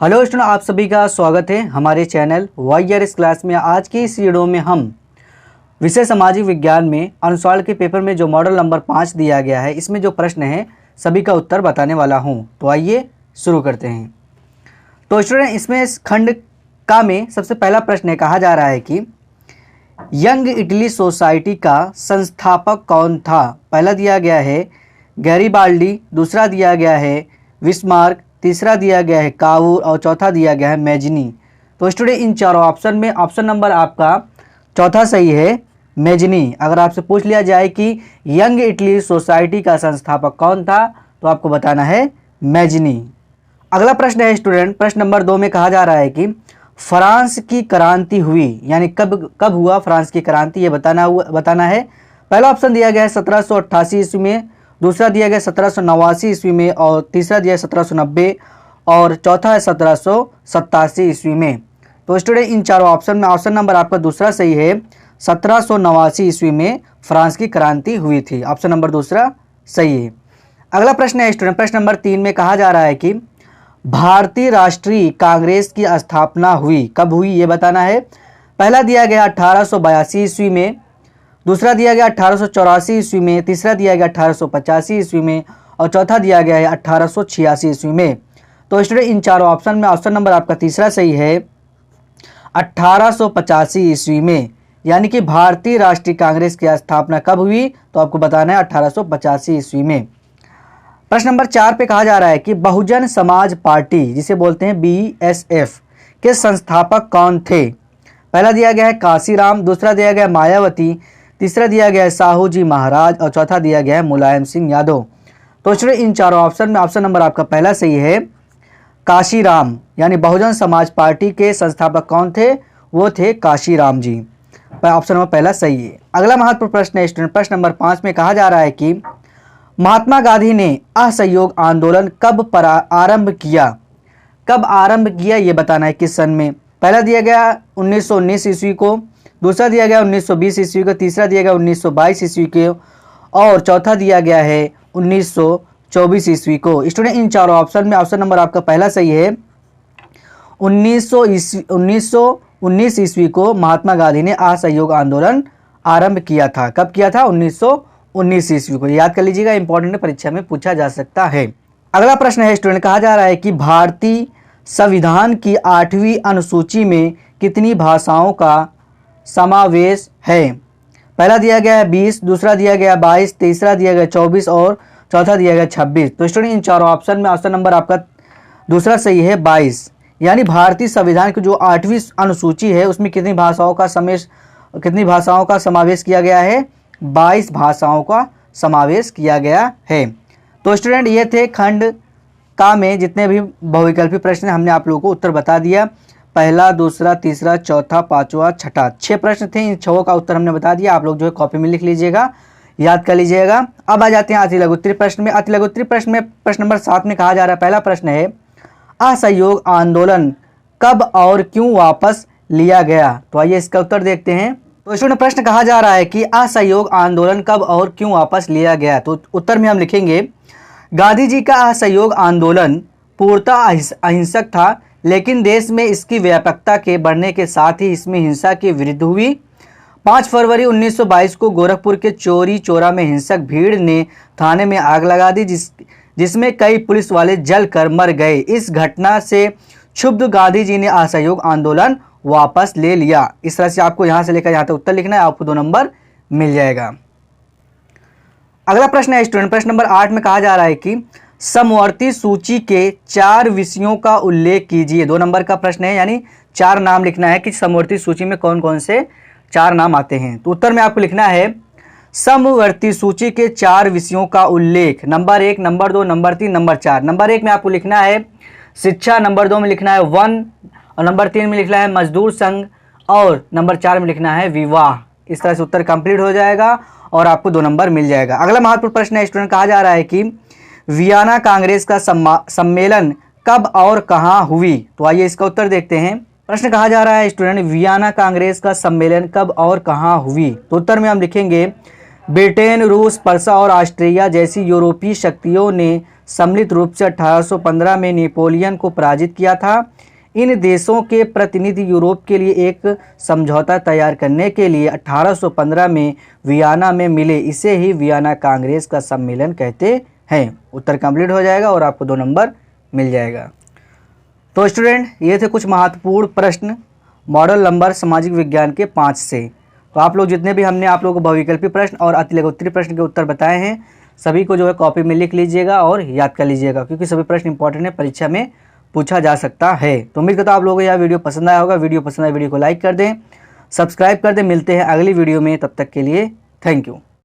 Hello student, आप सभी का स्वागत है हमारे चैनल वाईआरएस क्लास में। आज की इस वीडियो में हम विषय सामाजिक विज्ञान में अनुसार के पेपर में जो मॉडल नंबर 5 दिया गया है, इसमें जो प्रश्न है सभी का उत्तर बताने वाला हूं। तो आइए शुरू करते हैं। तो स्टूडेंट, इसमें इस खंड का में सबसे पहला प्रश्न है, कहा जा रहा है कि यंग इटली सोसाइटी का संस्थापक कौन था। पहला दिया गया है गैरीबाल्डी, दूसरा दिया गया है बिस्मार्क, तीसरा दिया गया है काउर और चौथा दिया गया है मैजनी। तो स्टूडेंट, इन चारों ऑप्शन में ऑप्शन नंबर आपका चौथा सही है, मैजनी। अगर आपसे पूछ लिया जाए कि यंग इटली सोसाइटी का संस्थापक कौन था, तो आपको बताना है मैजनी। अगला प्रश्न है स्टूडेंट, प्रश्न नंबर 2 में कहा जा रहा है कि फ्रांस की क्रांति हुई, यानी कब हुआ फ्रांस की क्रांति, ये बताना है। पहला ऑप्शन दिया गया है 1788 ईस्वी में, दूसरा दिया गया 1789 ईस्वी में और तीसरा दिया है 1790 और चौथा है 1787 ईस्वी में। तो स्टूडेंट, इन चारों ऑप्शन में ऑप्शन नंबर आपका दूसरा सही है, 1789 ईस्वी में फ्रांस की क्रांति हुई थी। ऑप्शन नंबर दूसरा सही है। अगला प्रश्न है स्टूडेंट, प्रश्न नंबर 3 में कहा जा रहा है कि भारतीय राष्ट्रीय कांग्रेस की स्थापना हुई, कब हुई, ये बताना है। पहला दिया गया 1882 ईस्वी में, दूसरा दिया गया 1884 ईस्वी में, तीसरा दिया गया 1885 ईस्वी में और चौथा दिया गया है 1886 ईस्वी में। तो स्टूडेंट, इन चारों ऑप्शन में ऑप्शन नंबर आपका तीसरा सही है, 1885 ईस्वी में। यानी कि भारतीय राष्ट्रीय कांग्रेस की स्थापना कब हुई, तो आपको बताना है 1885 ईस्वी में। प्रश्न नंबर 4 पे कहा जा रहा है कि बहुजन समाज पार्टी, जिसे बोलते हैं बीएसएफ, के संस्थापक कौन थे। पहला दिया गया है काशीराम, दूसरा दिया गया मायावती, तीसरा दिया गया है साहू जी महाराज और चौथा दिया गया है मुलायम सिंह यादव। तो स्टूडेंट, इन चारों ऑप्शन में ऑप्शन नंबर आपका पहला सही है, काशीराम। यानी बहुजन समाज पार्टी के संस्थापक कौन थे, वो थे काशीराम जी। ऑप्शन नंबर पहला सही है। अगला महत्वपूर्ण प्रश्न है स्टूडेंट, प्रश्न नंबर 5 में कहा जा रहा है कि महात्मा गांधी ने असहयोग आंदोलन कब आरंभ किया। कब आरंभ किया ये बताना है, किस सन में। पहला दिया गया 1919 ईस्वी को, दूसरा दिया गया 1920 ईस्वी को, तीसरा दिया गया 1922 ईस्वी को और चौथा दिया गया है 1924 ईस्वी को। स्टूडेंट, इन चारों ऑप्शन में ऑप्शन नंबर आपका पहला सही है, 1919 ईस्वी को महात्मा गांधी ने असहयोग आंदोलन आरंभ किया था। कब किया था, 1919 ईस्वी को। याद कर लीजिएगा, इंपॉर्टेंट परीक्षा में पूछा जा सकता है। अगला प्रश्न है स्टूडेंट, कहा जा रहा है कि भारतीय संविधान की 8वीं अनुसूची में कितनी भाषाओं का समावेश है। पहला दिया गया है 20, दूसरा दिया गया 22, तीसरा दिया गया 24 और चौथा दिया गया 26। तो स्टूडेंट, इन चारों ऑप्शन में ऑप्शन नंबर आपका दूसरा सही है, 22। यानी भारतीय संविधान की जो 8वीं अनुसूची है, उसमें कितनी भाषाओं का समावेश किया गया है, 22 भाषाओं का समावेश किया गया है। तो स्टूडेंट, ये थे खंड का में जितने भी बहुविकल्पी प्रश्न हमने आप लोगों को उत्तर बता दिया। पहला, दूसरा, तीसरा, चौथा, पांचवा, छठा, 6 प्रश्न थे। इन 6 का उत्तर हमने बता दिया। आप लोग जो है कॉपी में लिख लीजिएगा, याद कर लीजिएगा। अब आ जाते हैं अति लघुत्तरीय प्रश्न में। अति लघुत्तरीय प्रश्न में प्रश्न नंबर 7 में कहा जा रहा है, पहला प्रश्न है असहयोग आंदोलन कब और क्यों वापस लिया गया। तो आइए इसका उत्तर देखते हैं। तो स्टूडेंट, प्रश्न कहा जा रहा है कि असहयोग आंदोलन कब और क्यों वापस लिया गया। तो उत्तर में हम लिखेंगे, गांधी जी का असहयोग आंदोलन पूर्णतः अहिंसक था, लेकिन देश में इसकी व्यापकता के बढ़ने के साथ ही इसमें हिंसा की वृद्धि हुई। 5 फरवरी 1922 को गोरखपुर के चौरी चौरा में हिंसक भीड़ ने थाने में आग लगा दी, जिसमें कई पुलिस वाले जलकर मर गए। इस घटना से क्षुब्ध गांधी जी ने असहयोग आंदोलन वापस ले लिया। इस तरह से आपको यहाँ से लेकर यहाँ तक उत्तर लिखना है, आपको 2 नंबर मिल जाएगा। अगला प्रश्न है स्टूडेंट, प्रश्न नंबर 8 में कहा जा रहा है कि समवर्ती सूची के 4 विषयों का उल्लेख कीजिए। 2 नंबर का प्रश्न है, यानी 4 नाम लिखना है कि समवर्ती सूची में कौन कौन से 4 नाम आते हैं। तो उत्तर में आपको लिखना है, समवर्ती सूची के 4 विषयों का उल्लेख। Number 1, number 2, number 3, number 4। Number 1 में आपको लिखना है शिक्षा, नंबर 2 में लिखना है वन और नंबर 3 में लिखना है मजदूर संघ और नंबर 4 में लिखना है विवाह। इस तरह से उत्तर कंप्लीट हो जाएगा और आपको 2 नंबर मिल जाएगा। अगला महत्वपूर्ण प्रश्न है स्टूडेंट, कहा जा रहा है कि वियना कांग्रेस का सम्मेलन कब और कहां हुई। तो आइए इसका उत्तर देखते हैं। प्रश्न कहा जा रहा है स्टूडेंट, वियना कांग्रेस का सम्मेलन कब और कहां हुई। तो उत्तर में हम लिखेंगे, ब्रिटेन, रूस, पर्सा और ऑस्ट्रिया जैसी यूरोपीय शक्तियों ने सम्मिलित रूप से 1815 में नेपोलियन को पराजित किया था। इन देशों के प्रतिनिधि यूरोप के लिए एक समझौता तैयार करने के लिए 1815 में वियना में मिले। इसे ही वियना कांग्रेस का सम्मेलन कहते हैं। उत्तर कंप्लीट हो जाएगा और आपको 2 नंबर मिल जाएगा। तो स्टूडेंट, ये थे कुछ महत्वपूर्ण प्रश्न मॉडल नंबर सामाजिक विज्ञान के 5 से। तो आप लोग जितने भी हमने आप लोगों को बहुविकल्पी प्रश्न और अतिलघुत्तरीय प्रश्न के उत्तर बताए हैं, सभी को जो है कॉपी में लिख लीजिएगा और याद कर लीजिएगा, क्योंकि सभी प्रश्न इंपॉर्टेंट है, परीक्षा में पूछा जा सकता है। तो उम्मीद करता हूं आप लोगों को यह वीडियो पसंद आया होगा। वीडियो पसंद आए वीडियो को लाइक कर दें, सब्सक्राइब कर दें। मिलते हैं अगली वीडियो में, तब तक के लिए थैंक यू।